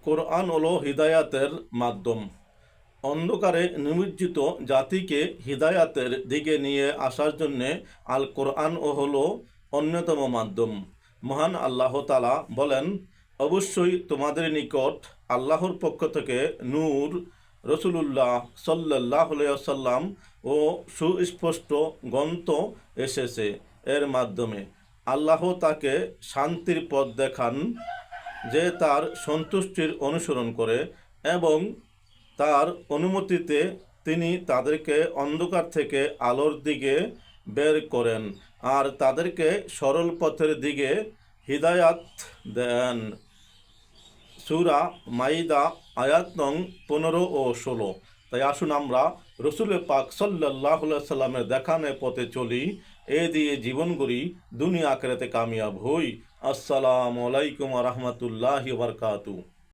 কোরআন হলো হিদায়াতের মাধ্যম। অন্ধকারে নিমজ্জিত জাতিকে হিদায়াতের দিকে নিয়ে আসার জন্যে আল কোরআন হলো অন্যতম মাধ্যম। মহান আল্লাহ তাআলা বলেন, অবশ্যই তোমাদের নিকট আল্লাহর পক্ষ থেকে নূর, রসুলুল্লাহ সাল্লাল্লাহু আলাইহি ওয়াসাল্লাম ও সুস্পষ্ট গ্রন্থ এসেছে। এর মাধ্যমে আল্লাহ তাকে শান্তির পথ দেখান, যে তার সন্তুষ্টির অনুসরণ করে এবং তার অনুমতিতে তিনি তাদেরকে অন্ধকার থেকে আলোর দিকে বের করেন আর তাদেরকে সরল পথের দিকে হিদায়াত দেন। সূরা মাইদা আয়াত নং 15 ও 16। তাই আসুন আমরা রসুল পাক সাল্লাল্লাহু আলাইহি সাল্লামের দেখানো পথে চলি, এ দিয়ে জীবন গড়ি, দুনিয়া আখিরাতে কামিয়াব হই। আসসালামু আলাইকুম ওয়া রাহমাতুল্লাহি ওয়া বারাকাতুহু।